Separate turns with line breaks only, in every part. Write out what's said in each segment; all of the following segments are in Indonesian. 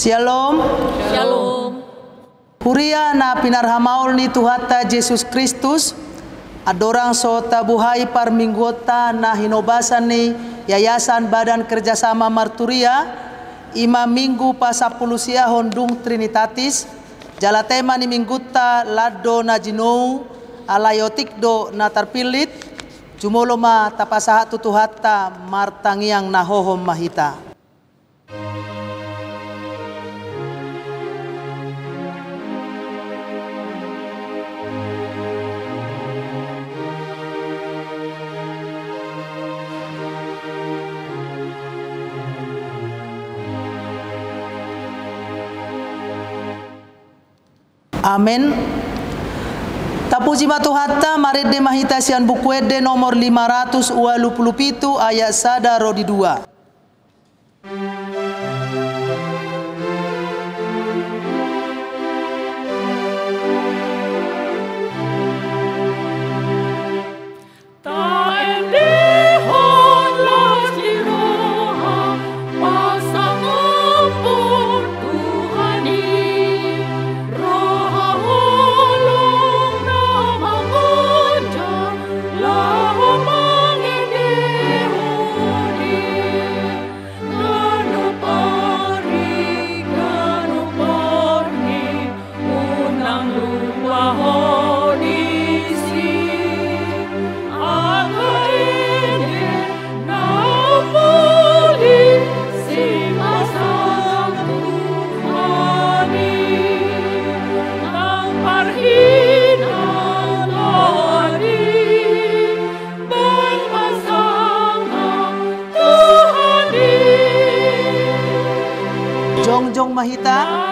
Shalom.
Shalom.
Huria na pinarhamaul ni Tuhata Jesus Kristus. Adorang so tabuhay parminggota na hinobasan ni Yayasan Badan Kerjasama Marturia. 5 minggu pa 10 siahon dung Trinitatis. Jala tema ni mingguta lado na jinou alayotikdo na tarpilit. Jumoloma tapasaha tutuhata martangiang nahohom mahita. Amin. Tapuji matuhatta marede mahitasian bukuede nomor 527 ayat sada rodi 2. Jongjong mahita.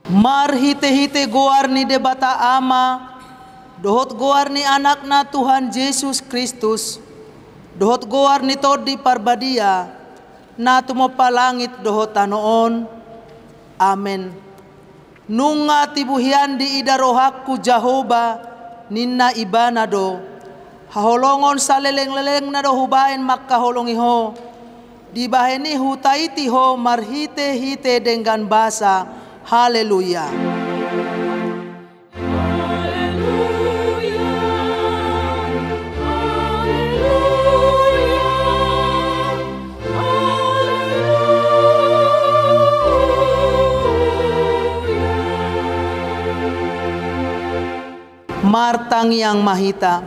Mar hite-hite goar ni debata ama, dohot goar ni anak na Tuhan Yesus Kristus, dohot goar ni todi parbadia, na tumopalangit dohot tanoon. Amen. Nunga tibuhian di idarohakku Jahoba, ninna ibanado, haholongon sa leleng-leleng na dohubain makkaholongiho, di baheni hutaitiho marhite-hite dengan basa. Haleluya. Martang yang mahita.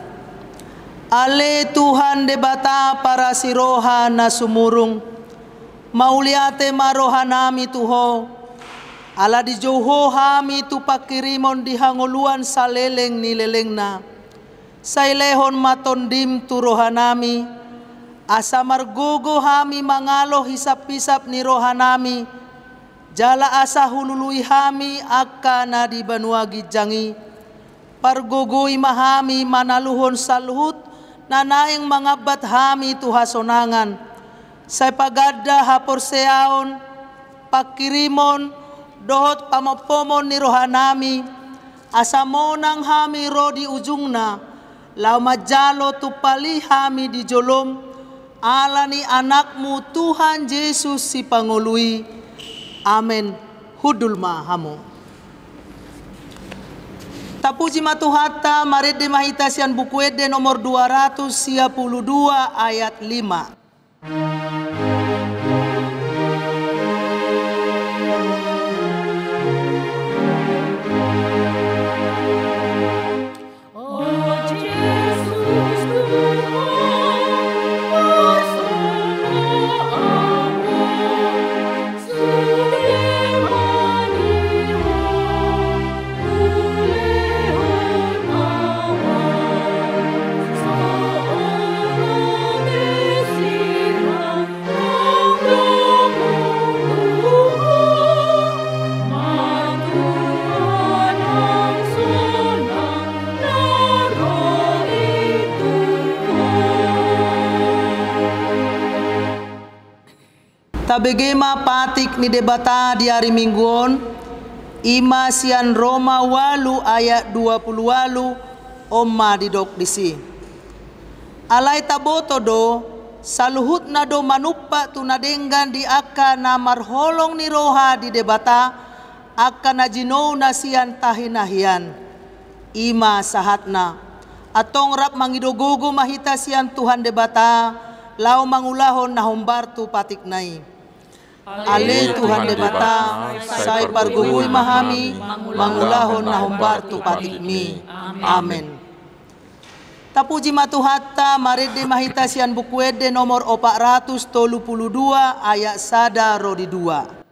Ale Tuhan debata para siroha na sumurung. Mauliate marohanami tuho. Ala di jauho hami tu pakirimon di hangoluan sa leleng ni leleng na. Sailehon matondim tu rohanami. Asa margogo hami mangalo hisap-hisap ni rohanami. Jala asa hulului hami akka na di banua gijangi. Pargogoi mahami manaluhon saluhut nanaing mangabat hami tu hasonangan. Say pagadda haporseaon pakirimon dohot pamopomon ni rohanami, asamonang hami ro di ujungna, lau majalo tupali hami di jolom, ala ni anakmu Tuhan Yesus si pangului. Amen. Hudul mahamu. Tapuji matuhata marede mahitasian bukuede nomor 232 ayat 5. Tabegema patik ni debata di hari mingguon. Ima sian Roma walu ayat 20 walu omma didok disi. Alai taboto do saluhut na do manupa tunadenggan di akka na marholong ni roha di debata akka na jino na sian tahinahian. Ima sahatna atong rap mangidogogo mahita sian Tuhan debata lau mangulahon na humbartu patik nai. Ale Tuhan debata say pargugoy mahami mangulahon na humbartu patik mi. Amen. Tapuji matuhatta marede mahita sian bukuede nomor 432 ayat 1 rodi 2.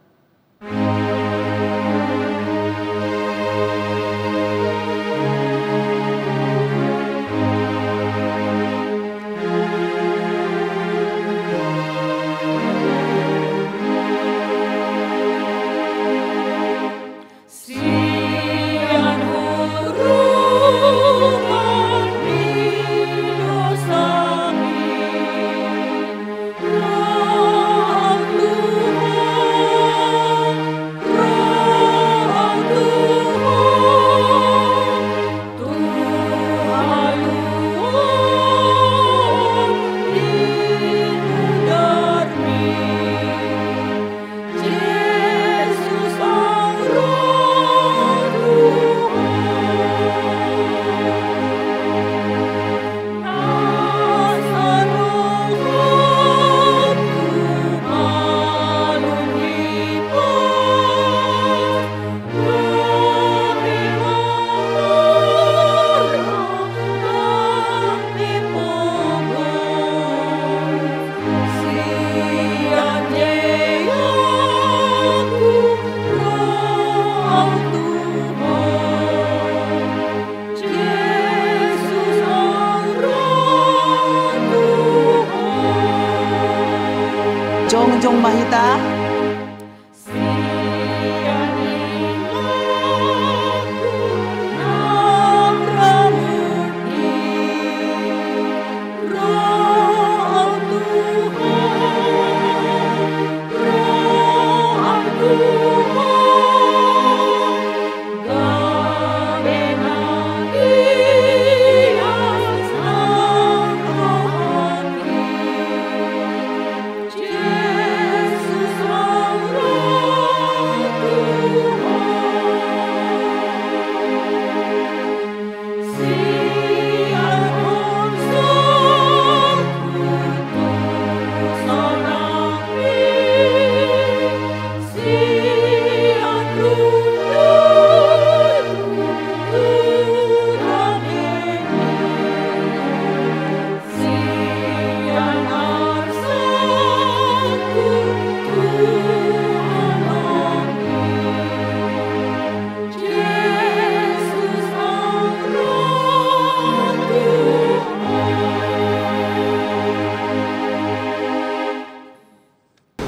Jong mahita.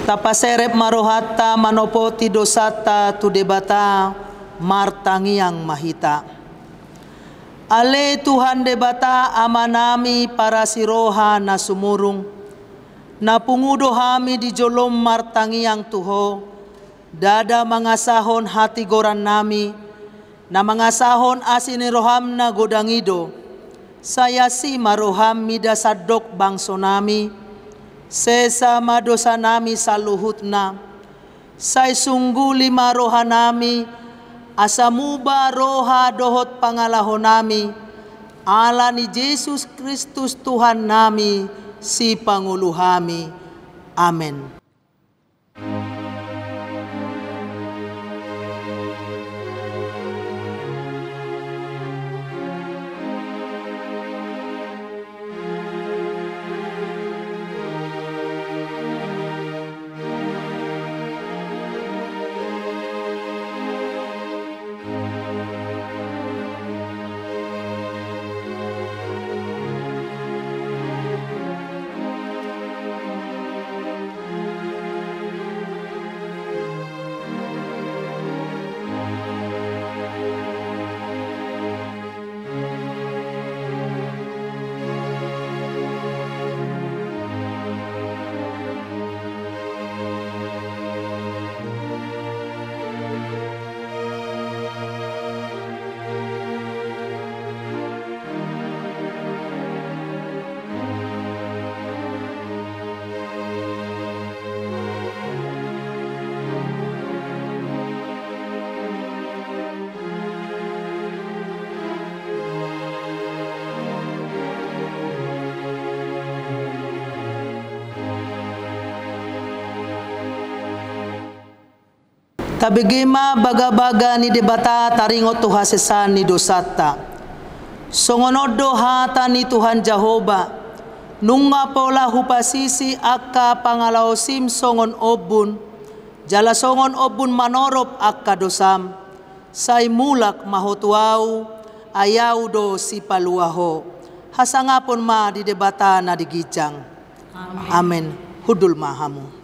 Tapaserep marohata manopoti dosata tu debata martangiang mahita. Ale Tuhan debata amanami para siroha na sumurung. Na pungudo hami di jolom martangiang tuho. Dada mangasahon hati goran nami. Na mangasahon asiniroham na godangido. Saya si maroham midasadok bangso nami. Sesama dosa nami saluhut na. Say sungguli maroha nami. Asamuba roha dohot pangalahon nami. Ala ni Jesus Kristus Tuhan nami si panguluhami. Amen. Tabigima baga-baga ni debata taringo tuha sesan ni dosata. Songonodo hata ni Tuhan Jehova. Nunga pola hupasisi akka pangalaosim songon obun. Jala songon obun manorop akka dosam. Say mulak mahotuau ayaw do si paluaho. Hasangapon ma di debata na digijang. Amen. Hudul mahamu.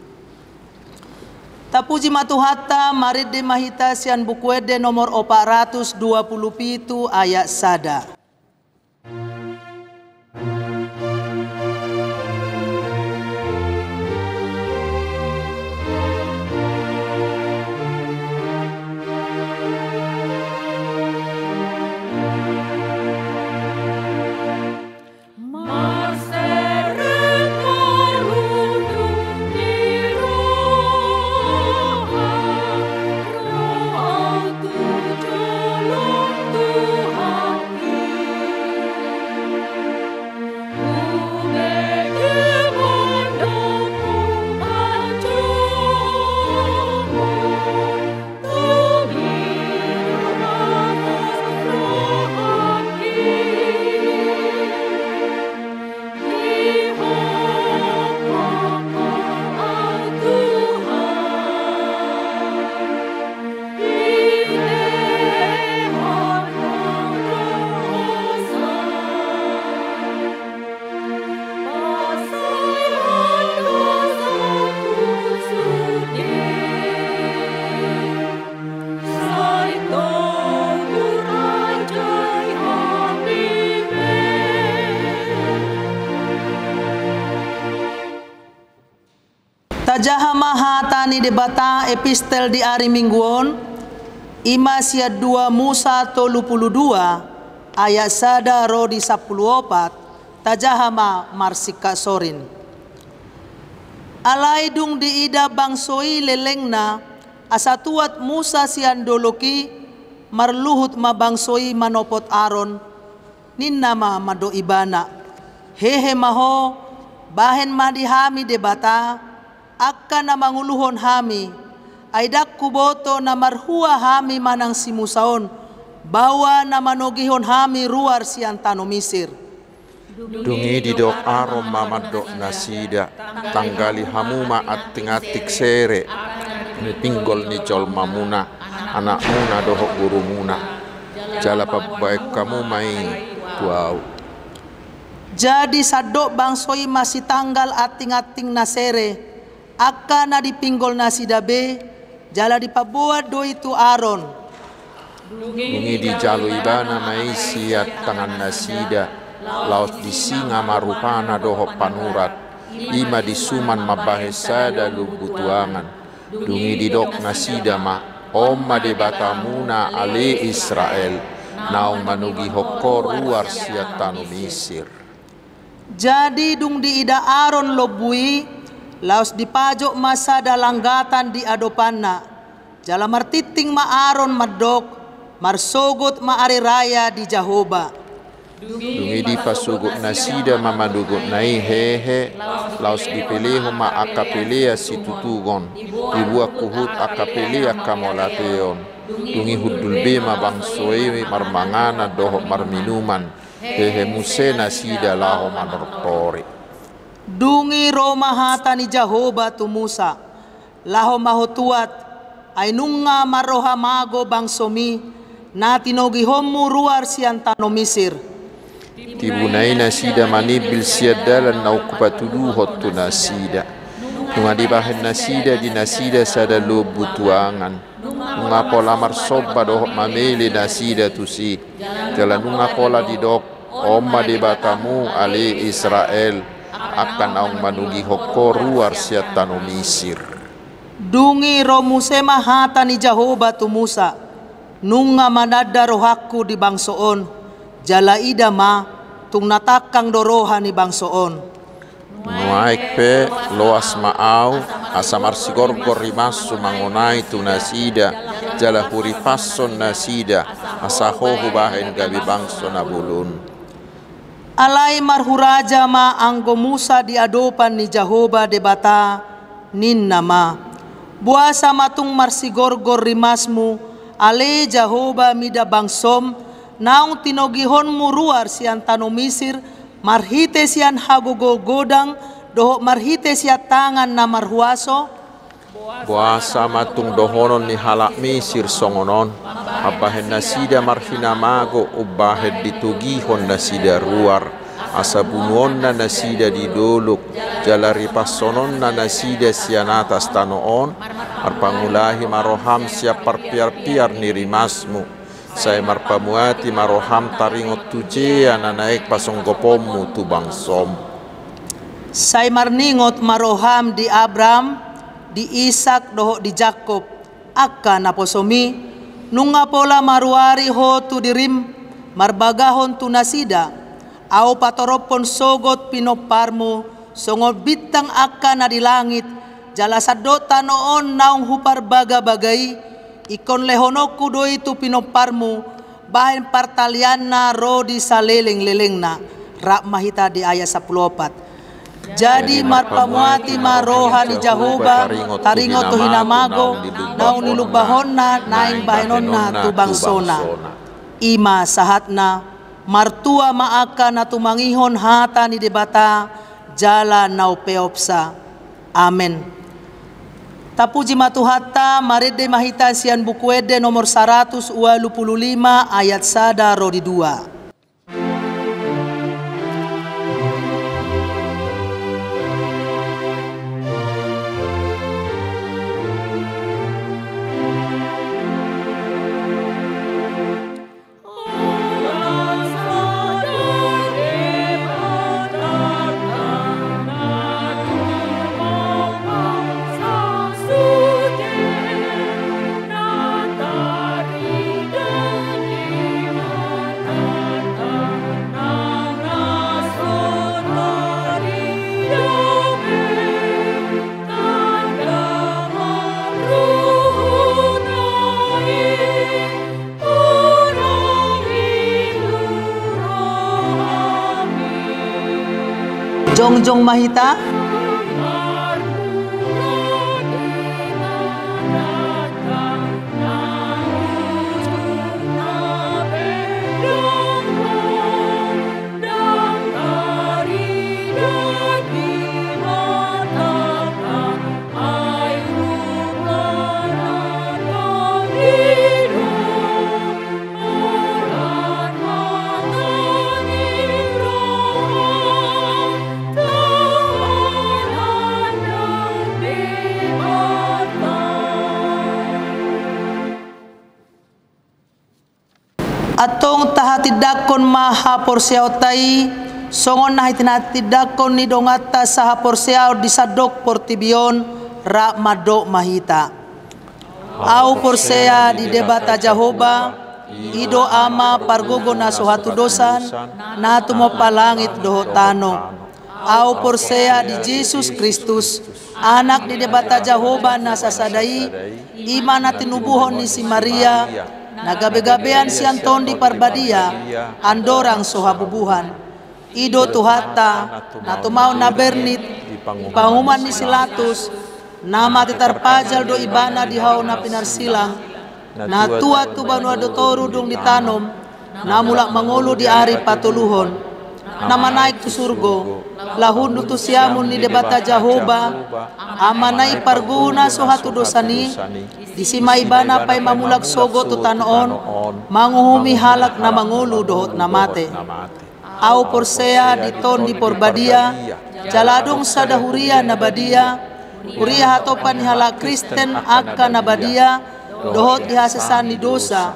Tapuji matuhata marid de mahita sian bukuede nomor 427 ayat sada. Tajahama hatani debata epistel di hari mingguon ima sia 2 Musa 32 ayat sada ro di 14 tajahama marsika sorin. Alai dung di ida bangsoi lelengna asatuat Musa sian doloki marluhut ma bangsoi manopot Aron ninna ma mado ibana hehe maho bahen madihami debata akka na manguluhon hami aidak kuboto na marhua hami manang si Musaon bawa na manogihon hami ruar sian tano Misir.
Dungi didok Aron mamadok nasida tanggali hamuma at tingatik sere ni pinggol ni col mamuna anak muna dohok guru muna jala pabaik kamu main tuau.
Jadi sadok bangsoi masih tanggal ating-ating nasere akka na dipinggol nasida be jala dipabuat do itu Aron.
Dungi di jalu ibana maisi at tangan nasida laos di singa marupana dohok panurat ima di suman mabahesada lubutuangan. Dungi di dok nasida ma omma de batamuna ale Israel naung manugi hokor luar siat tanu Misir.
Jadi dung di ida Aron lobui laos dipajok masa dalanggatan di adopanna jala martiting ma Aron madok marsogot ma ari raya di Jehova.
Dungi di pasugot nasida mamadugot nai hehe laos dipeleho ma akapelea situtugon dibuat kuhut akapelea kamolateon. Dungi hudul be ma bangsoe marmangana dohok marminuman hehe muse nasida laho manortori.
Dungi Roma hata ni Jehova tu Musa laho mahotuat ay nunga maroha mago bangsomi na tinogihommu ruar sian tano Misir.
Tibunai nasida manibil siadalan na ukupatudu hotu nasida. Nunga dibahan nasida di nasida sada lobu tuangan. Nunga pola marsoba dohok mamele nasida tusi. Jala nunga pola didok omma debatamu ale Israel akan aung manugi hokor ruar siat tano Misir.
Dungi romusema hata ni Jehova tu Musa nunga manada rohaku di bangsoon jala ida ma tung natakang doroha ni bangsoon.
Nuaik pe loas maau asamar sigorgor rimasu mangonai tu nasida jala huri passon nasida asahohu bahen gabi bangso nabulun.
Alai marhuraja ma anggo Musa di adopan ni Jehova debata ninna ma Buasa matung marsigorgor rimasmu, ale Jehovah mida bangsom, naung tinogihon muruar sian tano Misir, marhite sian hagogo godang, doho marhite sian tangan na marhuaso.
Buasa matung dohonon ni halak Misir songonon, abahen nasida marhinamago ubahen ditugihon nasida ruar, asabunuon na nasida didoluk, jalari pasonon na nasida sian atas tanoon, arpangulahi maroham siap parpiar-piar nirimasmu, saya marpamuati maroham taringot tuje ananaik pasonggopomu tu bangsom.
Saya marningot maroham di Abram, di Ishak doho di Jakob, akka naposomi, nunga pola maruari ho tu dirim, marbagahon tu nasida, au patoropon sogot pinoparmu, songot bitang akka na di langit, jalasadot tanoon naung hupar baga-bagai, ikon lehonoku do itu pinoparmu, bahen partalian na rodi saleleng-leleng na, rak mahita di ayat 14. Jadi marpamuati maroha ni Jehovah taringot tu hinamago naung nilubahon na naing bahenon na tu bangsona. Ima sahatna martua maaka na tumangihon hata ni debata jala nau peopsa. Amen. Tapuji matuhatta marede mahita sian bukuede nomor 125 ayat 1 rodi 2. Jongjong mahita atong tahatidakon maha porsiautai songon nahitinatidakon ni dongata saha porsiau disadok portibion ra madok mahita au porsea di debata Jehovah ido ama pargogo na suhatu dosan na tumo palangit doho tano au porsea di Jesus Kristus anak di debata Jehovah na sasadai iman na tinubuhon ni si Maria nagabe-gabean siang tondi parbadia andorang sohabubuhan ido tuhata na tumau na bernit panguman ni silatus nama titarpajal do ibana di hau na pinarsilang na tua tubanu adotoru dong ditanom na mulak mangulu di ari patuluhon nama naik tu surgo lahun tu siamun ni debata Jehovah amanai parguna sohatu dosani disimai bana pay mamulak sogo tu tanon manguhumi halak na mangulu dohot na mate au porsea diton di porbadia jaladong sadahuria na badia uria hatopan ni halak Kristen akka na badia dohot dihasasan ni dosa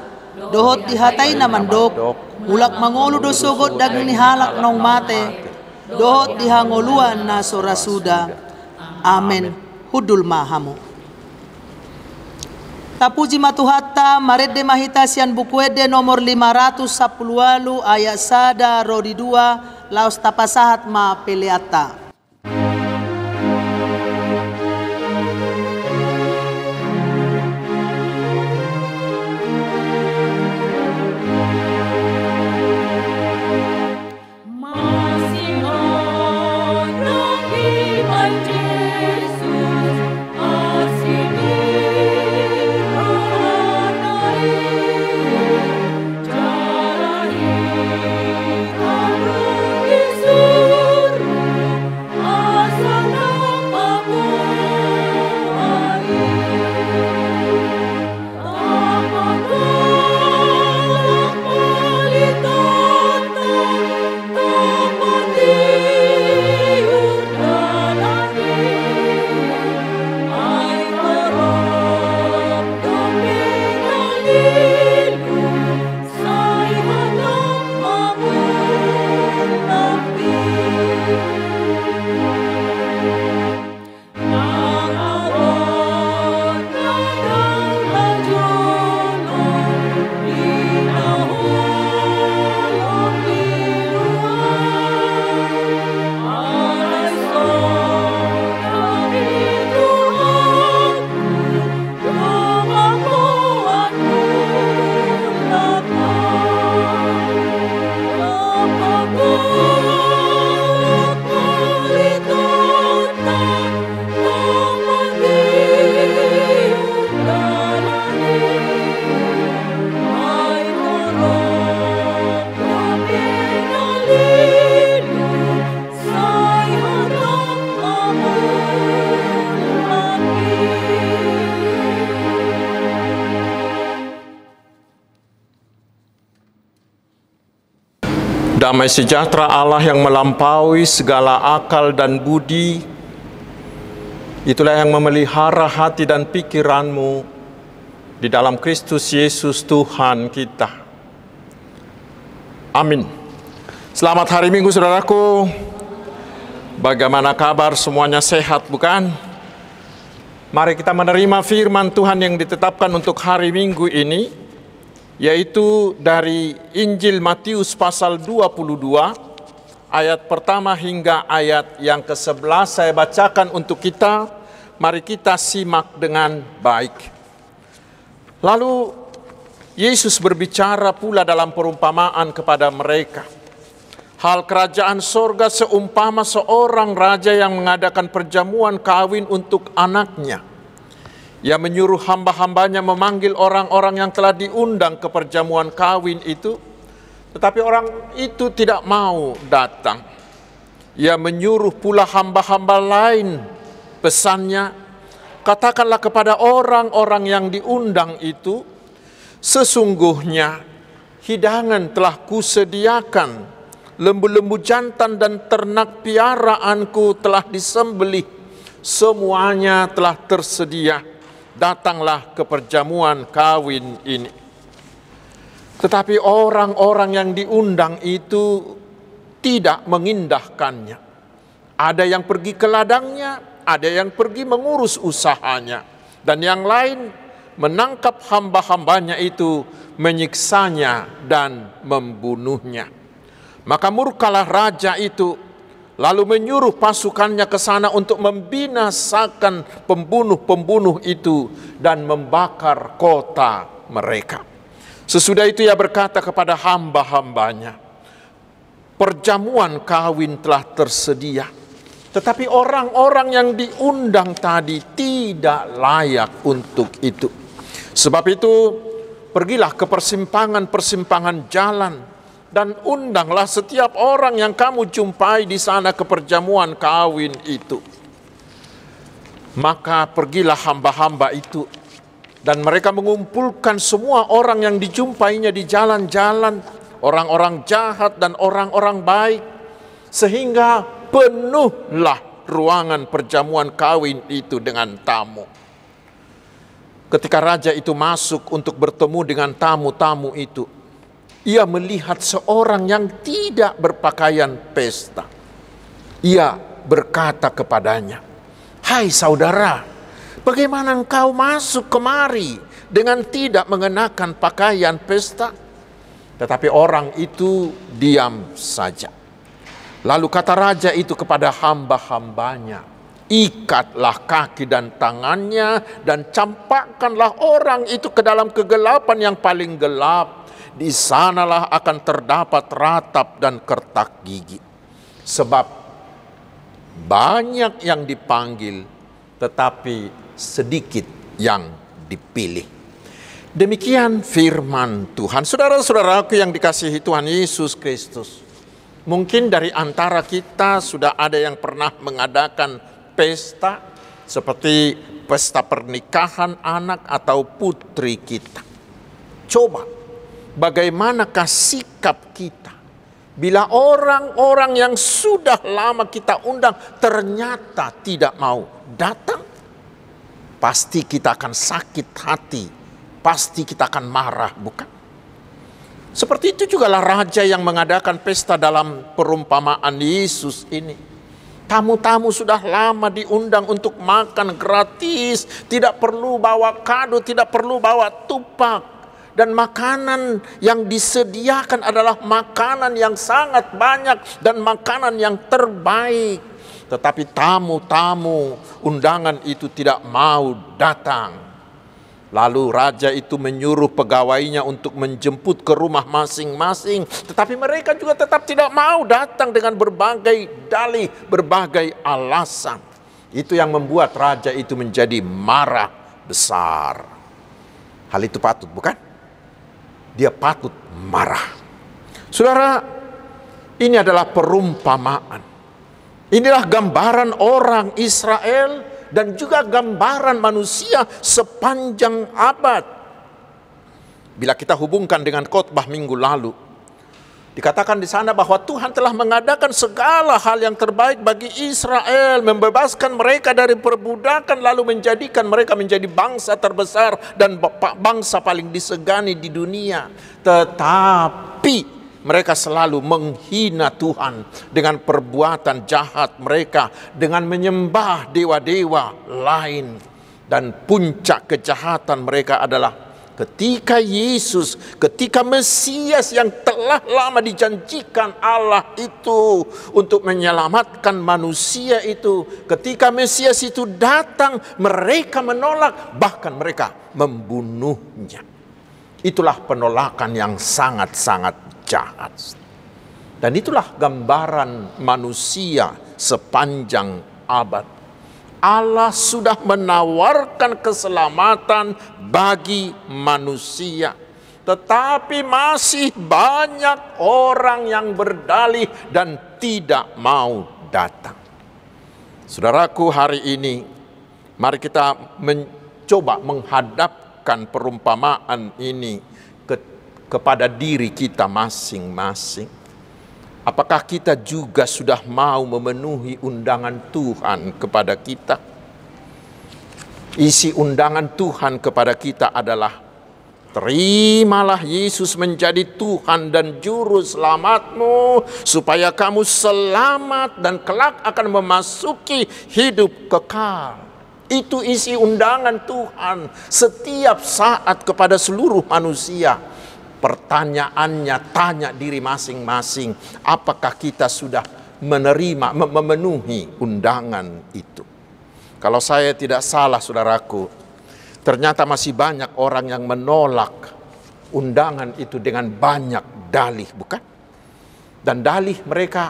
dohot dihatay na mandok mulak mangulu do sogot daging ni halak nong mate dohot dihangoluan na sorasuda. Amen. Hudul mahamu. Tapuji matuhatta marede mahita sian bukuede nomor 510 ayat 1 rodi 2 laos tapasahat ma peleata.
Yesus, asini Damai sejahtera Allah yang melampaui segala akal dan budi, itulah yang memelihara hati dan pikiranmu di dalam Kristus Yesus Tuhan kita. Amin. Selamat hari Minggu, saudaraku. Bagaimana kabar? Semuanya sehat, bukan? Mari kita menerima firman Tuhan yang ditetapkan untuk hari Minggu ini, yaitu dari Injil Matius pasal 22, ayat pertama hingga ayat yang ke-11. Saya bacakan untuk kita, mari kita simak dengan baik. Lalu Yesus berbicara pula dalam perumpamaan kepada mereka. Hal kerajaan sorga seumpama seorang raja yang mengadakan perjamuan kawin untuk anaknya. Ia menyuruh hamba-hambanya memanggil orang-orang yang telah diundang ke perjamuan kawin itu, tetapi orang itu tidak mau datang. Ia menyuruh pula hamba-hamba lain, pesannya, katakanlah kepada orang-orang yang diundang itu, sesungguhnya hidangan telah kusediakan, lembu-lembu jantan dan ternak piaraanku telah disembelih, semuanya telah tersedia. Datanglah ke perjamuan kawin ini. Tetapi orang-orang yang diundang itu tidak mengindahkannya. Ada yang pergi ke ladangnya, ada yang pergi mengurus usahanya, dan yang lain menangkap hamba-hambanya itu, menyiksanya dan membunuhnya. Maka murkalah raja itu, lalu menyuruh pasukannya ke sana untuk membinasakan pembunuh-pembunuh itu dan membakar kota mereka. Sesudah itu ia berkata kepada hamba-hambanya, perjamuan kawin telah tersedia, tetapi orang-orang yang diundang tadi tidak layak untuk itu. Sebab itu pergilah ke persimpangan-persimpangan jalan dan undanglah setiap orang yang kamu jumpai di sana ke perjamuan kawin itu. Maka pergilah hamba-hamba itu, dan mereka mengumpulkan semua orang yang dijumpainya di jalan-jalan, orang-orang jahat dan orang-orang baik, sehingga penuhlah ruangan perjamuan kawin itu dengan tamu. Ketika raja itu masuk untuk bertemu dengan tamu-tamu itu, ia melihat seorang yang tidak berpakaian pesta. Ia berkata kepadanya, "Hai saudara, bagaimana engkau masuk kemari dengan tidak mengenakan pakaian pesta?" Tetapi orang itu diam saja. Lalu kata raja itu kepada hamba-hambanya, "Ikatlah kaki dan tangannya dan campakkanlah orang itu ke dalam kegelapan yang paling gelap. Di sanalah akan terdapat ratap dan kertak gigi. Sebab banyak yang dipanggil, tetapi sedikit yang dipilih." Demikian firman Tuhan. Saudara-saudaraku yang dikasihi Tuhan Yesus Kristus, mungkin dari antara kita sudah ada yang pernah mengadakan pesta, seperti pesta pernikahan anak atau putri kita. Coba, bagaimanakah sikap kita bila orang-orang yang sudah lama kita undang ternyata tidak mau datang? Pasti kita akan sakit hati, pasti kita akan marah, bukan? Seperti itu juga lah raja yang mengadakan pesta dalam perumpamaan Yesus ini. Tamu-tamu sudah lama diundang untuk makan gratis, tidak perlu bawa kado, tidak perlu bawa tupak. Dan makanan yang disediakan adalah makanan yang sangat banyak dan makanan yang terbaik. Tetapi tamu-tamu undangan itu tidak mau datang. Lalu raja itu menyuruh pegawainya untuk menjemput ke rumah masing-masing. Tetapi mereka juga tetap tidak mau datang dengan berbagai dalih, berbagai alasan. Itu yang membuat raja itu menjadi marah besar. Hal itu patut, bukan? Dia patut marah. Saudara, ini adalah perumpamaan. Inilah gambaran orang Israel dan juga gambaran manusia sepanjang abad. Bila kita hubungkan dengan khotbah minggu lalu, Dikatakan di sana bahwa Tuhan telah mengadakan segala hal yang terbaik bagi Israel, membebaskan mereka dari perbudakan, lalu menjadikan mereka menjadi bangsa terbesar dan bangsa paling disegani di dunia. Tetapi mereka selalu menghina Tuhan dengan perbuatan jahat mereka, dengan menyembah dewa-dewa lain. Dan puncak kejahatan mereka adalah ketika Yesus, ketika Mesias yang telah lama dijanjikan Allah itu untuk menyelamatkan manusia itu, ketika Mesias itu datang, mereka menolak, bahkan mereka membunuhnya. Itulah penolakan yang sangat-sangat jahat. Dan itulah gambaran manusia sepanjang abad. Allah sudah menawarkan keselamatan bagi manusia, tetapi masih banyak orang yang berdalih dan tidak mau datang. Saudaraku, hari ini mari kita mencoba menghadapkan perumpamaan ini kepada diri kita masing-masing. Apakah kita juga sudah mau memenuhi undangan Tuhan kepada kita? Isi undangan Tuhan kepada kita adalah, terimalah Yesus menjadi Tuhan dan Juru Selamatmu, supaya kamu selamat dan kelak akan memasuki hidup kekal. Itu isi undangan Tuhan setiap saat kepada seluruh manusia. Pertanyaannya, tanya diri masing-masing, apakah kita sudah menerima, memenuhi undangan itu? Kalau saya tidak salah, saudaraku, ternyata masih banyak orang yang menolak undangan itu dengan banyak dalih, bukan? Dan dalih mereka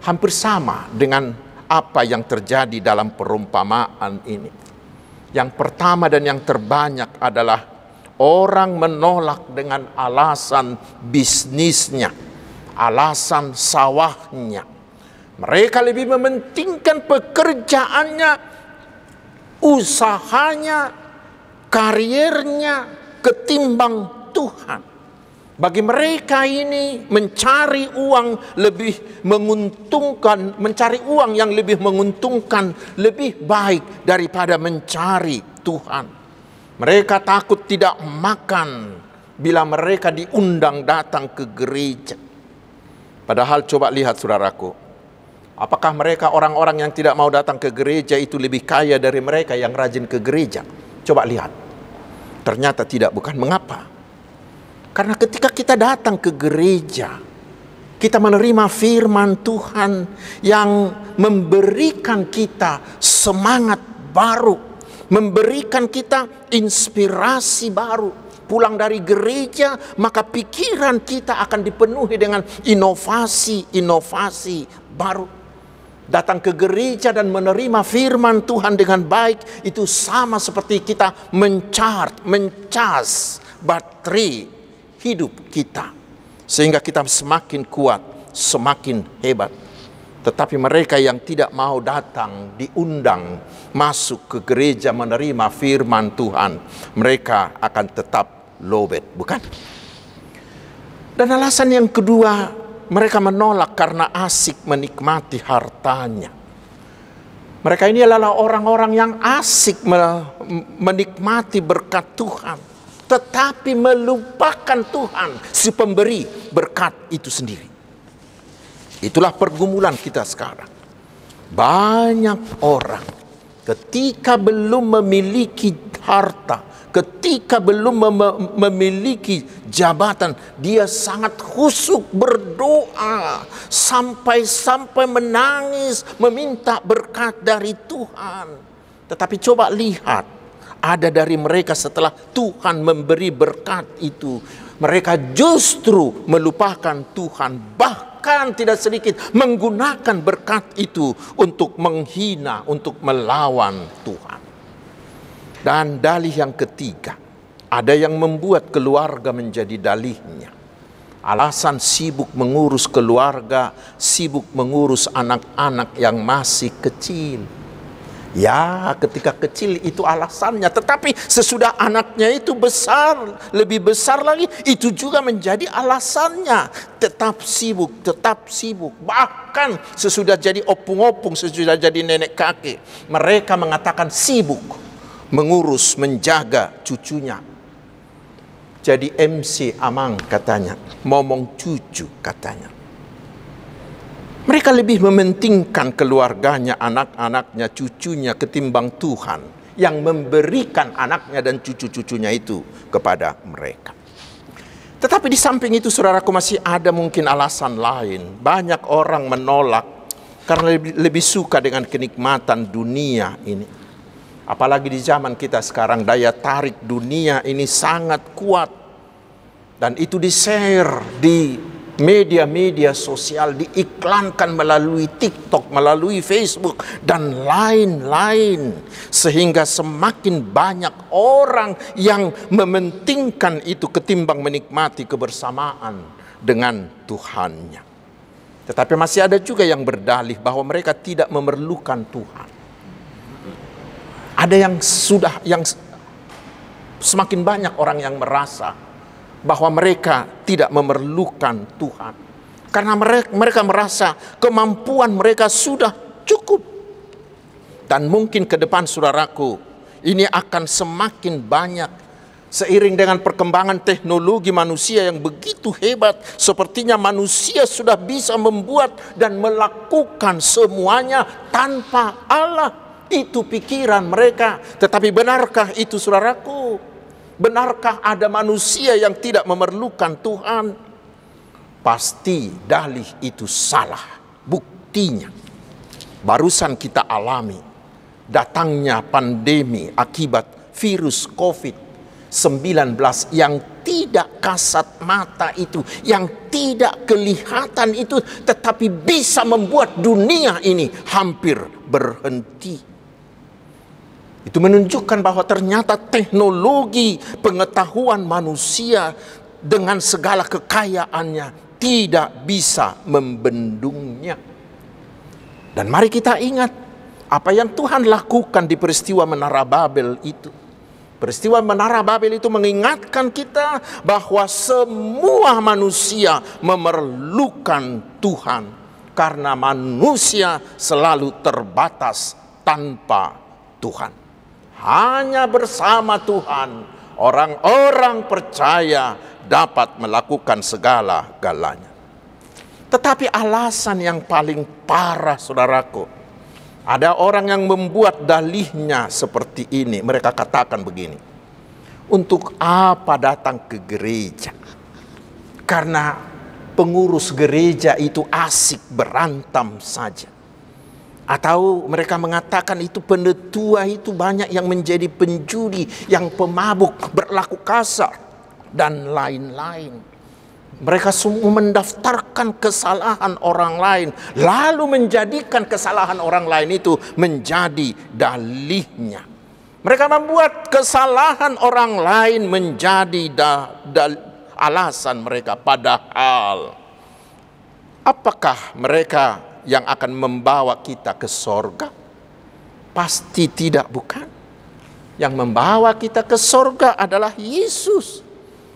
hampir sama dengan apa yang terjadi dalam perumpamaan ini. Yang pertama dan yang terbanyak adalah orang menolak dengan alasan bisnisnya, alasan sawahnya. Mereka lebih mementingkan pekerjaannya, usahanya, karirnya ketimbang Tuhan. Bagi mereka ini mencari uang lebih menguntungkan, mencari uang yang lebih menguntungkan, lebih baik daripada mencari Tuhan. Mereka takut tidak makan bila mereka diundang datang ke gereja. Padahal coba lihat, saudaraku, apakah mereka orang-orang yang tidak mau datang ke gereja itu lebih kaya dari mereka yang rajin ke gereja? Coba lihat. Ternyata tidak, bukan. Mengapa? Karena ketika kita datang ke gereja, kita menerima firman Tuhan yang memberikan kita semangat baru, memberikan kita inspirasi baru. Pulang dari gereja, maka pikiran kita akan dipenuhi dengan inovasi-inovasi baru. Datang ke gereja dan menerima firman Tuhan dengan baik, itu sama seperti kita mencas baterai hidup kita, sehingga kita semakin kuat, semakin hebat. Tetapi mereka yang tidak mau datang, diundang masuk ke gereja menerima firman Tuhan, mereka akan tetap lowbat, bukan? Dan alasan yang kedua, mereka menolak karena asik menikmati hartanya. Mereka ini adalah orang-orang yang asik menikmati berkat Tuhan, tetapi melupakan Tuhan, si pemberi berkat itu sendiri. Itulah pergumulan kita sekarang. Banyak orang ketika belum memiliki harta, ketika belum memiliki jabatan, dia sangat khusyuk berdoa, sampai menangis meminta berkat dari Tuhan. Tetapi coba lihat, ada dari mereka setelah Tuhan memberi berkat itu, mereka justru melupakan Tuhan, bahkan tidak sedikit menggunakan berkat itu untuk menghina, untuk melawan Tuhan. Dan dalih yang ketiga, ada yang membuat keluarga menjadi dalihnya. Alasan sibuk mengurus keluarga, sibuk mengurus anak-anak yang masih kecil. Ya, ketika kecil itu alasannya, tetapi sesudah anaknya itu besar, lebih besar lagi, itu juga menjadi alasannya. Tetap sibuk, tetap sibuk. Bahkan sesudah jadi opung-opung, sesudah jadi nenek kakek, mereka mengatakan sibuk mengurus, menjaga cucunya. Jadi MC Amang katanya, momong cucu katanya. Mereka lebih mementingkan keluarganya, anak-anaknya, cucunya ketimbang Tuhan yang memberikan anaknya dan cucu-cucunya itu kepada mereka. Tetapi di samping itu, saudaraku, masih ada mungkin alasan lain. Banyak orang menolak karena lebih suka dengan kenikmatan dunia ini. Apalagi di zaman kita sekarang, daya tarik dunia ini sangat kuat. Dan itu di-share di media-media sosial, diiklankan melalui TikTok, melalui Facebook, dan lain-lain. Sehingga semakin banyak orang yang mementingkan itu ketimbang menikmati kebersamaan dengan Tuhannya. Tetapi masih ada juga yang berdalih bahwa mereka tidak memerlukan Tuhan. Ada yang semakin banyak orang yang merasa bahwa mereka tidak memerlukan Tuhan. Karena mereka merasa kemampuan mereka sudah cukup. Dan mungkin ke depan, saudaraku, ini akan semakin banyak. Seiring dengan perkembangan teknologi manusia yang begitu hebat, sepertinya manusia sudah bisa membuat dan melakukan semuanya tanpa Allah. Itu pikiran mereka. Tetapi benarkah itu, saudaraku? Benarkah ada manusia yang tidak memerlukan Tuhan? Pasti dalih itu salah. Buktinya, barusan kita alami datangnya pandemi akibat virus COVID-19 yang tidak kasat mata itu, yang tidak kelihatan itu, tetapi bisa membuat dunia ini hampir berhenti. Itu menunjukkan bahwa ternyata teknologi pengetahuan manusia dengan segala kekayaannya tidak bisa membendungnya. Dan mari kita ingat apa yang Tuhan lakukan di peristiwa Menara Babel itu. Peristiwa Menara Babel itu mengingatkan kita bahwa semua manusia memerlukan Tuhan. Karena manusia selalu terbatas tanpa Tuhan. Hanya bersama Tuhan orang-orang percaya dapat melakukan segala-galanya. Tetapi alasan yang paling parah, saudaraku, ada orang yang membuat dalihnya seperti ini. Mereka katakan begini, untuk apa datang ke gereja? Karena pengurus gereja itu asik berantem saja. Atau mereka mengatakan itu penetua itu banyak yang menjadi penjudi, yang pemabuk, berlaku kasar, dan lain-lain. Mereka semua mendaftarkan kesalahan orang lain, lalu menjadikan kesalahan orang lain itu menjadi dalihnya. Mereka membuat kesalahan orang lain menjadi alasan mereka. Padahal, apakah mereka yang akan membawa kita ke sorga? Pasti tidak, bukan. Yang membawa kita ke sorga adalah Yesus.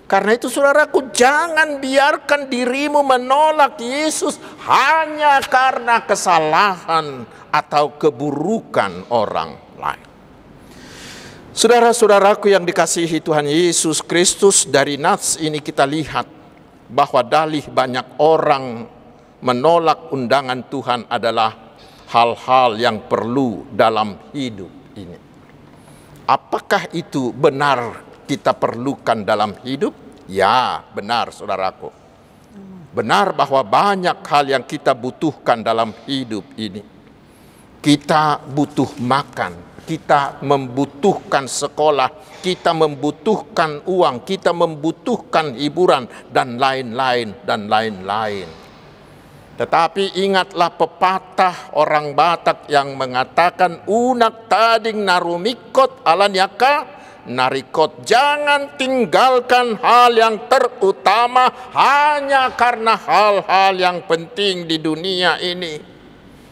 Karena itu, saudaraku, jangan biarkan dirimu menolak Yesus hanya karena kesalahan atau keburukan orang lain. Saudara-saudaraku yang dikasihi Tuhan Yesus Kristus, dari nats ini kita lihat bahwa dalih banyak orang menolak undangan Tuhan adalah hal-hal yang perlu dalam hidup ini. Apakah itu benar kita perlukan dalam hidup? Ya, benar, saudaraku. Benar bahwa banyak hal yang kita butuhkan dalam hidup ini. Kita butuh makan, kita membutuhkan sekolah, kita membutuhkan uang, kita membutuhkan hiburan, dan lain-lain, dan lain-lain. Tetapi ingatlah pepatah orang Batak yang mengatakan, unak tading narumikot alanyaka narikot. Jangan tinggalkan hal yang terutama hanya karena hal-hal yang penting di dunia ini.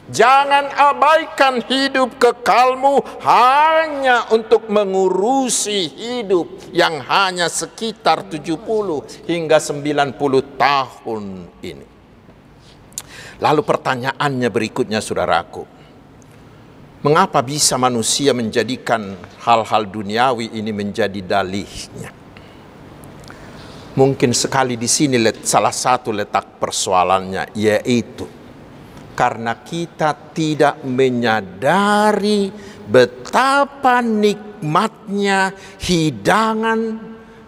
Jangan abaikan hidup kekalmu hanya untuk mengurusi hidup yang hanya sekitar 70 hingga 90 tahun ini. Lalu pertanyaannya berikutnya, saudaraku. Mengapa bisa manusia menjadikan hal-hal duniawi ini menjadi dalihnya? Mungkin sekali di sini salah satu letak persoalannya, yaitu karena kita tidak menyadari betapa nikmatnya hidangan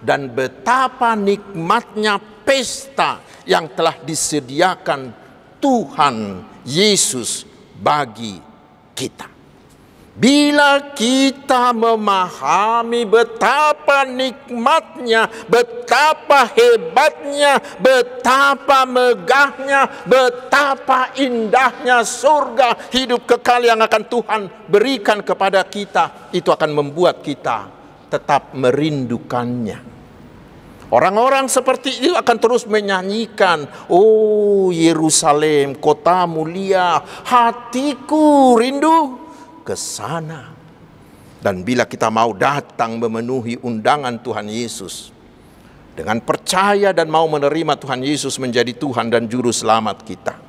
dan betapa nikmatnya pesta yang telah disediakan Tuhan Yesus bagi kita. Bila kita memahami betapa nikmatnya, betapa hebatnya, betapa megahnya, betapa indahnya surga hidup kekal yang akan Tuhan berikan kepada kita, itu akan membuat kita tetap merindukannya. Orang-orang seperti itu akan terus menyanyikan, "Oh Yerusalem, kota mulia, hatiku rindu ke sana." Dan bila kita mau datang memenuhi undangan Tuhan Yesus dengan percaya dan mau menerima Tuhan Yesus menjadi Tuhan dan Juru Selamat kita,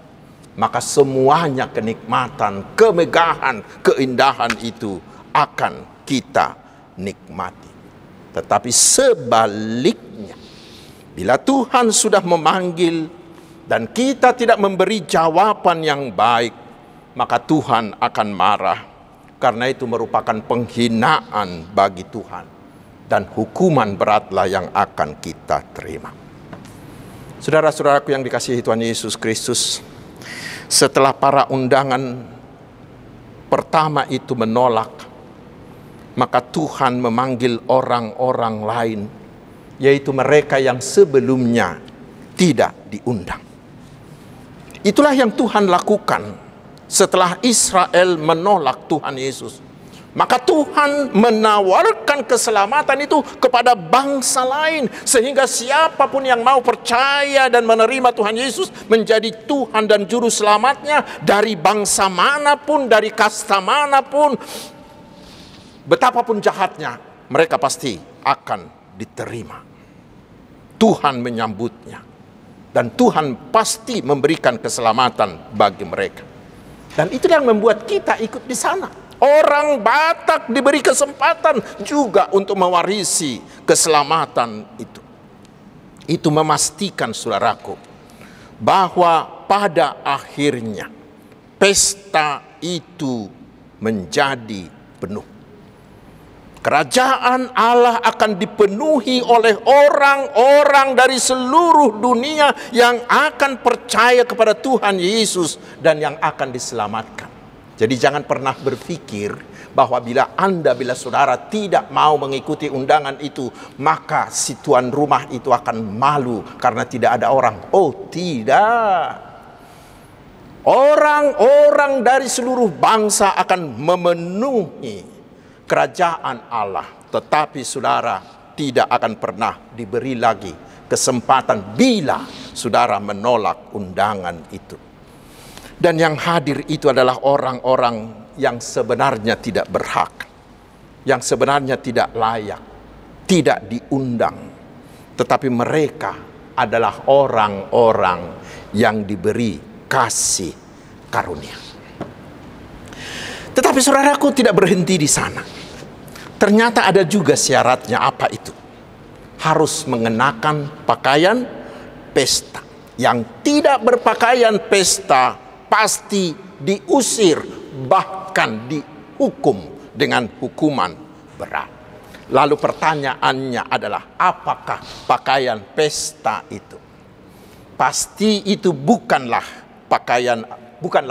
maka semuanya kenikmatan, kemegahan, keindahan itu akan kita nikmati. Tetapi sebaliknya, bila Tuhan sudah memanggil dan kita tidak memberi jawaban yang baik, maka Tuhan akan marah. Karena itu merupakan penghinaan bagi Tuhan, dan hukuman beratlah yang akan kita terima. Saudara-saudaraku yang dikasihi Tuhan Yesus Kristus, setelah para undangan pertama itu menolak, maka Tuhan memanggil orang-orang lain, yaitu mereka yang sebelumnya tidak diundang. Itulah yang Tuhan lakukan. Setelah Israel menolak Tuhan Yesus, maka Tuhan menawarkan keselamatan itu kepada bangsa lain, sehingga siapapun yang mau percaya dan menerima Tuhan Yesus menjadi Tuhan dan Juru Selamatnya, dari bangsa manapun, dari kasta manapun, betapapun jahatnya, mereka pasti akan diterima. Tuhan menyambutnya, dan Tuhan pasti memberikan keselamatan bagi mereka. Dan itu yang membuat kita ikut di sana. Orang Batak diberi kesempatan juga untuk mewarisi keselamatan itu. Itu memastikan, saudaraku, bahwa pada akhirnya pesta itu menjadi penuh. Kerajaan Allah akan dipenuhi oleh orang-orang dari seluruh dunia yang akan percaya kepada Tuhan Yesus dan yang akan diselamatkan. Jadi jangan pernah berpikir bahwa bila saudara tidak mau mengikuti undangan itu, maka si tuan rumah itu akan malu karena tidak ada orang. Oh tidak. Orang-orang dari seluruh bangsa akan memenuhi kerajaan Allah, tetapi saudara tidak akan pernah diberi lagi kesempatan bila saudara menolak undangan itu. Dan yang hadir itu adalah orang-orang yang sebenarnya tidak berhak, yang sebenarnya tidak layak, tidak diundang, tetapi mereka adalah orang-orang yang diberi kasih karunia. Tetapi saudaraku, tidak berhenti di sana. Ternyata ada juga syaratnya. Apa itu? Harus mengenakan pakaian pesta. Yang tidak berpakaian pesta pasti diusir, bahkan dihukum dengan hukuman berat. Lalu pertanyaannya adalah, apakah pakaian pesta itu? Pasti itu bukanlah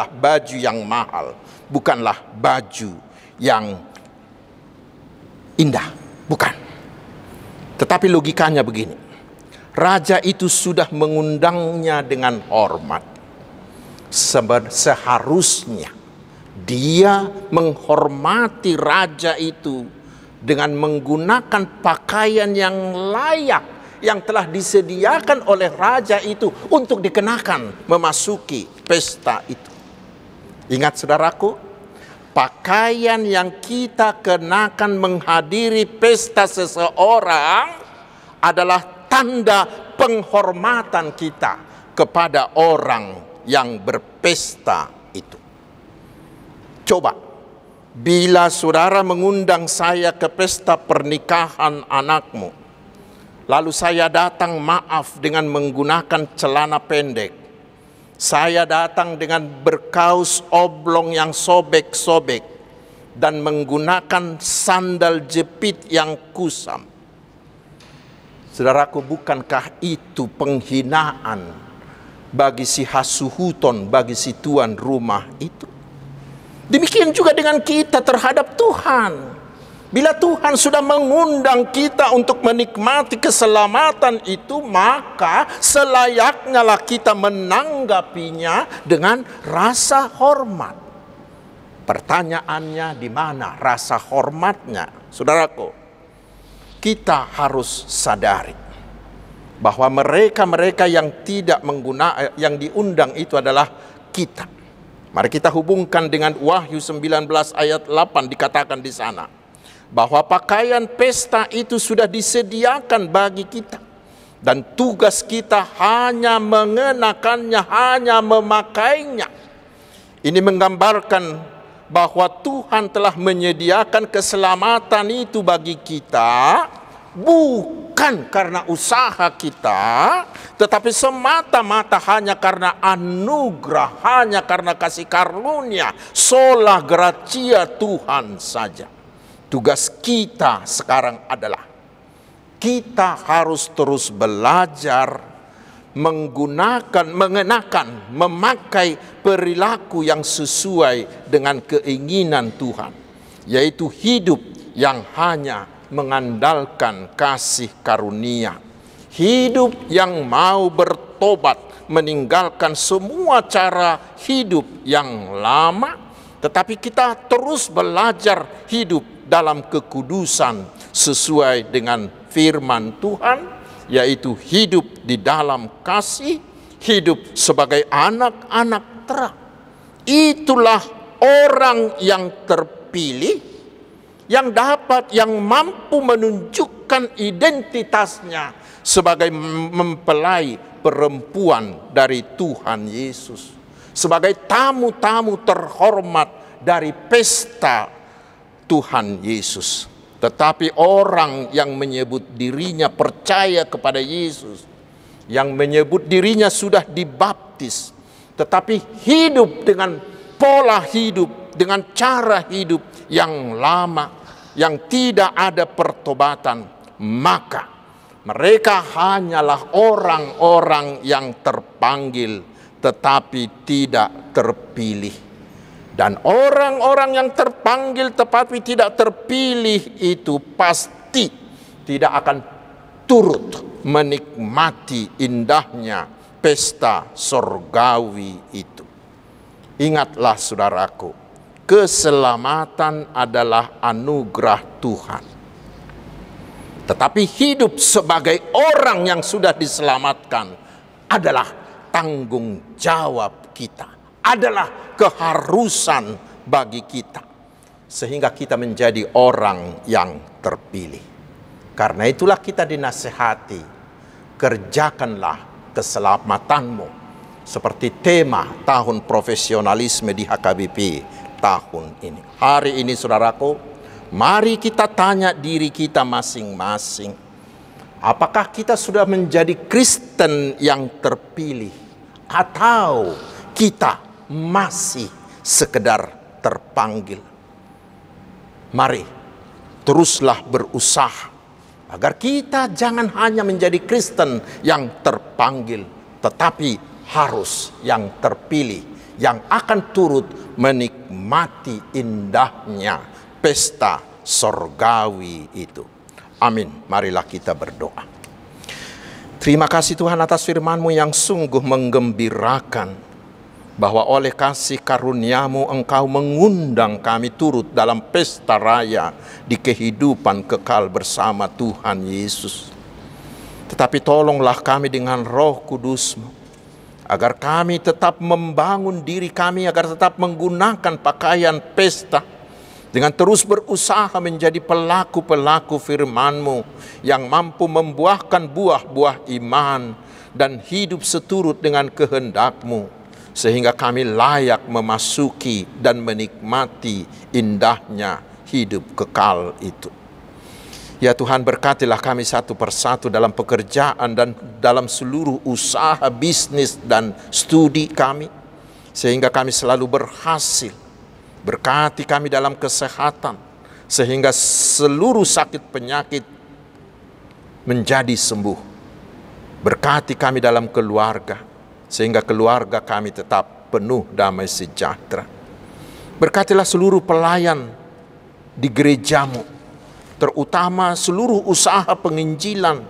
baju yang mahal, bukanlah baju yang indah, bukan. Tetapi logikanya begini, raja itu sudah mengundangnya dengan hormat. Seharusnya dia menghormati raja itu dengan menggunakan pakaian yang layak, yang telah disediakan oleh raja itu untuk dikenakan memasuki pesta itu. Ingat saudaraku, pakaian yang kita kenakan menghadiri pesta seseorang adalah tanda penghormatan kita kepada orang yang berpesta itu. Coba, bila saudara mengundang saya ke pesta pernikahan anakmu, lalu saya datang maaf dengan menggunakan celana pendek, saya datang dengan berkaus oblong yang sobek-sobek dan menggunakan sandal jepit yang kusam. Saudaraku, bukankah itu penghinaan bagi si hasuhuton, bagi si tuan rumah itu? Demikian juga dengan kita terhadap Tuhan. Bila Tuhan sudah mengundang kita untuk menikmati keselamatan itu, maka selayaknya lah kita menanggapinya dengan rasa hormat. Pertanyaannya, di mana rasa hormatnya? Saudaraku, kita harus sadari bahwa mereka-mereka yang tidak menggunakan, yang diundang itu adalah kita. Mari kita hubungkan dengan Wahyu 19 ayat 8, dikatakan di sana bahwa pakaian pesta itu sudah disediakan bagi kita, dan tugas kita hanya mengenakannya, hanya memakainya. Ini menggambarkan bahwa Tuhan telah menyediakan keselamatan itu bagi kita, bukan karena usaha kita, tetapi semata-mata hanya karena anugerah, hanya karena kasih karunia, sola gratia Tuhan saja. Tugas kita sekarang adalah kita harus terus belajar mengenakan, memakai perilaku yang sesuai dengan keinginan Tuhan, yaitu hidup yang hanya mengandalkan kasih karunia, hidup yang mau bertobat, meninggalkan semua cara hidup yang lama, tetapi kita terus belajar hidup dalam kekudusan sesuai dengan firman Tuhan, yaitu hidup di dalam kasih, hidup sebagai anak-anak terang. Itulah orang yang terpilih, yang mampu menunjukkan identitasnya sebagai mempelai perempuan dari Tuhan Yesus, sebagai tamu-tamu terhormat dari pesta Tuhan Yesus. Tetapi orang yang menyebut dirinya percaya kepada Yesus, yang menyebut dirinya sudah dibaptis, tetapi hidup dengan pola hidup, dengan cara hidup yang lama, yang tidak ada pertobatan, maka mereka hanyalah orang-orang yang terpanggil tetapi tidak terpilih. Dan orang-orang yang terpanggil tetapi tidak terpilih itu pasti tidak akan turut menikmati indahnya pesta sorgawi itu. Ingatlah saudaraku, keselamatan adalah anugerah Tuhan. Tetapi hidup sebagai orang yang sudah diselamatkan adalah tanggung jawab kita, adalah keharusan bagi kita, sehingga kita menjadi orang yang terpilih. Karena itulah kita dinasihati, kerjakanlah keselamatanmu, seperti tema tahun profesionalisme di HKBP tahun ini. Hari ini saudaraku, mari kita tanya diri kita masing-masing, apakah kita sudah menjadi Kristen yang terpilih, atau kita masih sekedar terpanggil? Mari teruslah berusaha agar kita jangan hanya menjadi Kristen yang terpanggil, tetapi harus yang terpilih, yang akan turut menikmati indahnya pesta sorgawi itu. Amin. Marilah kita berdoa. Terima kasih Tuhan atas firman-Mu yang sungguh menggembirakan, bahwa oleh kasih karunia-Mu Engkau mengundang kami turut dalam pesta raya di kehidupan kekal bersama Tuhan Yesus. Tetapi tolonglah kami dengan Roh Kudus-Mu, agar kami tetap membangun diri kami, agar tetap menggunakan pakaian pesta, dengan terus berusaha menjadi pelaku-pelaku firman-Mu yang mampu membuahkan buah-buah iman dan hidup seturut dengan kehendak-Mu, sehingga kami layak memasuki dan menikmati indahnya hidup kekal itu. Ya Tuhan, berkatilah kami satu persatu dalam pekerjaan dan dalam seluruh usaha, bisnis, dan studi kami, sehingga kami selalu berhasil. Berkati kami dalam kesehatan, sehingga seluruh sakit penyakit menjadi sembuh. Berkati kami dalam keluarga, sehingga keluarga kami tetap penuh damai sejahtera. Berkatilah seluruh pelayan di gereja-Mu, terutama seluruh usaha penginjilan,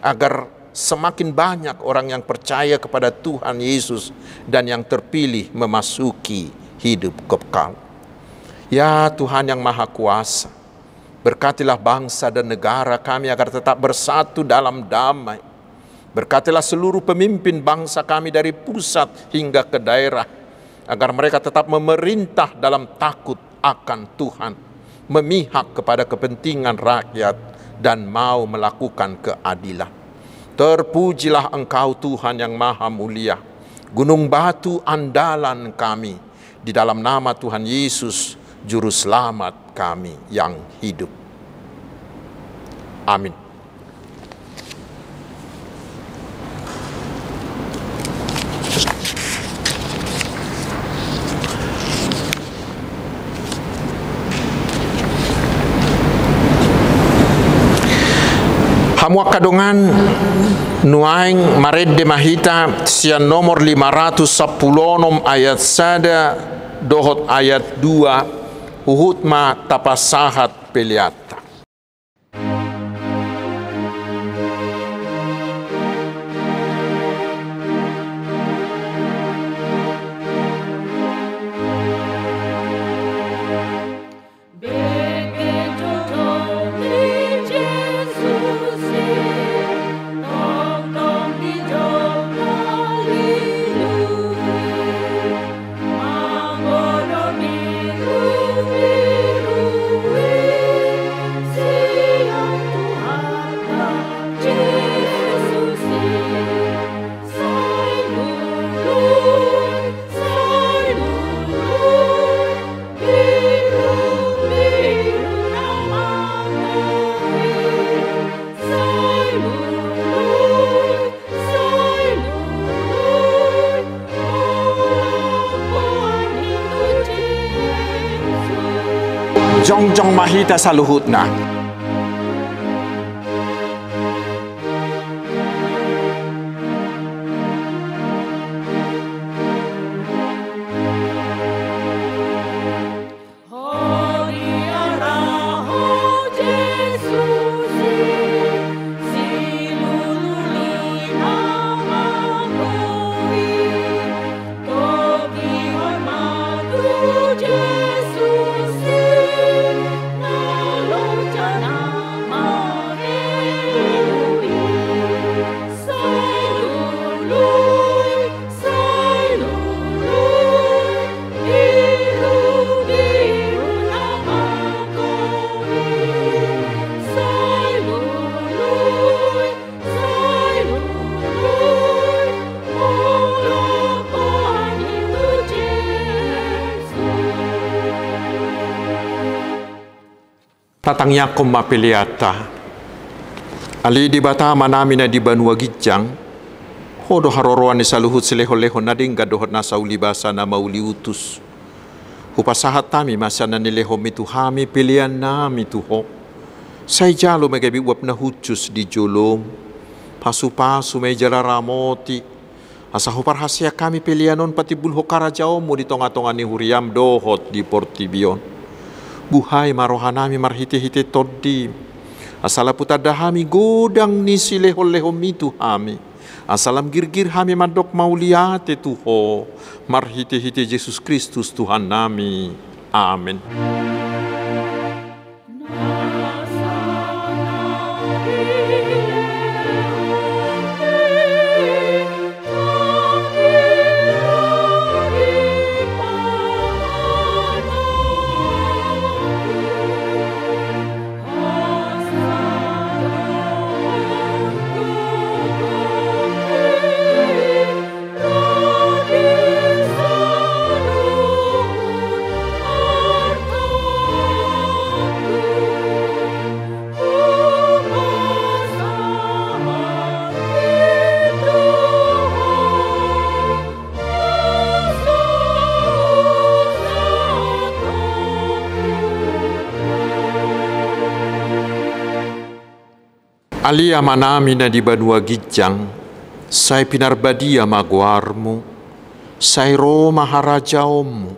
agar semakin banyak orang yang percaya kepada Tuhan Yesus dan yang terpilih memasuki hidup kekal. Ya Tuhan yang Maha Kuasa, berkatilah bangsa dan negara kami agar tetap bersatu dalam damai. Berkatilah seluruh pemimpin bangsa kami dari pusat hingga ke daerah, agar mereka tetap memerintah dalam takut akan Tuhan, memihak kepada kepentingan rakyat, dan mau melakukan keadilan. Terpujilah Engkau Tuhan yang Maha Mulia, gunung batu andalan kami, di dalam nama Tuhan Yesus, Juru Selamat kami yang hidup. Amin. Hamuak kadongan nuaing maredde mahita sian nomor 510 ayat sada dohot ayat 2 uhut ma tapasahat peliata. Jong mahita saluhutna. Tatangnya koma peliata ali di bata manamina di Banua Gijang hodo haroroan ni saluhut seleho-leho nading gadohot na sauli basa na mauli utus hupasahat tami masana ni leho mituhami pilihan nami tuho say jalo magabi wap na hucus di jolom pasu-pasu may jalaramoti asa huparhasya kami pilihanon pati bulho karajao mo di tonga-tonga ni huriam dohot di Portibion. Buhay marohanami marhiti-hiti toddi asala putadahami godang ni sileho-leho mitu hami asalam girgir hami madok mauliate tuho marhiti-hiti Yesus Kristus Tuhan nami. Amin. Alia manami na di banua gijang, sai pinarbadia maguarmu, sai ro maharajaomu,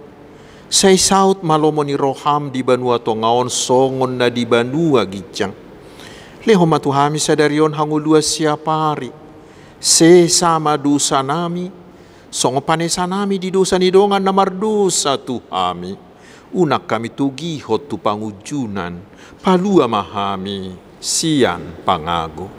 sai saut malomoni roham di banua tongaon songon na di banua gijang. Leho matuhami sadarion hangulua siapari, se sama dosa nami, songo panesa nami di dosa nidongan na mardosa tuhami, unak kami tugi hotu pangujunan, palua mahami, sian pangago.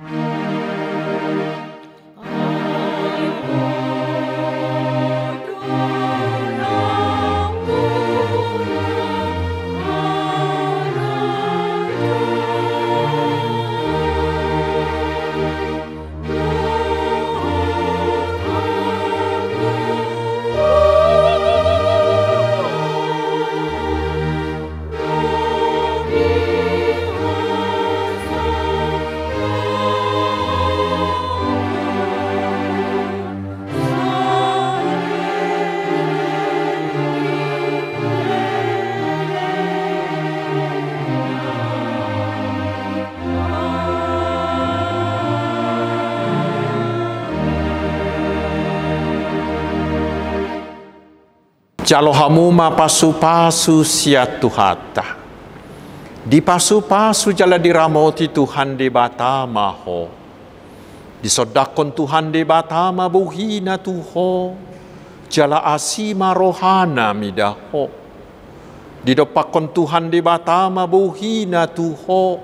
Jalo hamuma pasu-pasu siat Tuhata. Di pasu-pasu jala diramoti Tuhan di batama ho. Disodakon Tuhan di batama buhina tuho. Jala asima rohana midaho. Didopakon Tuhan di batama buhina tuho.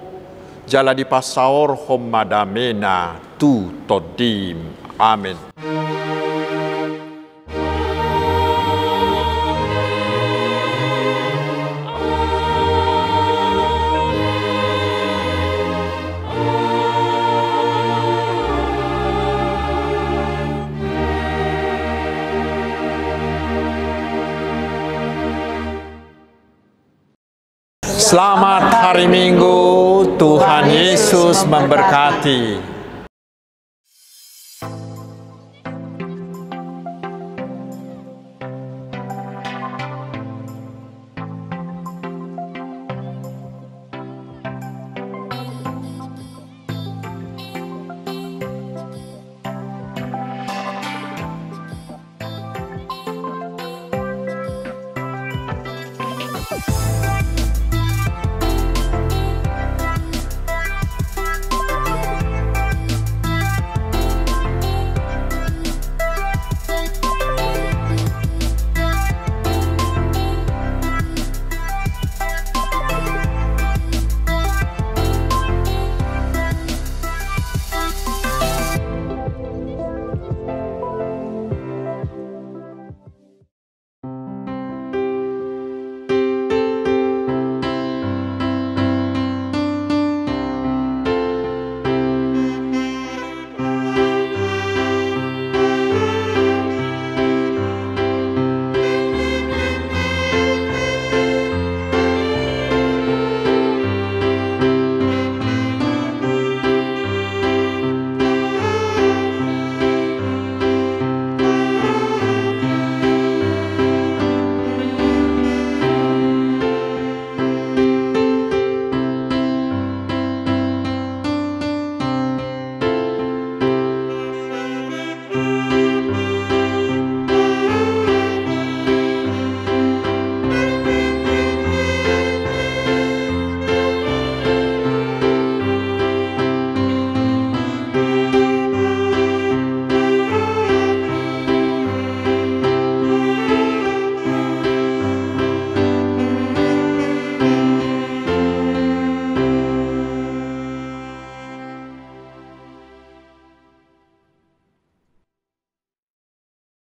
Jala di pasaor hom madamena tu todim. Amin. Selamat hari Minggu, Tuhan Yesus memberkati.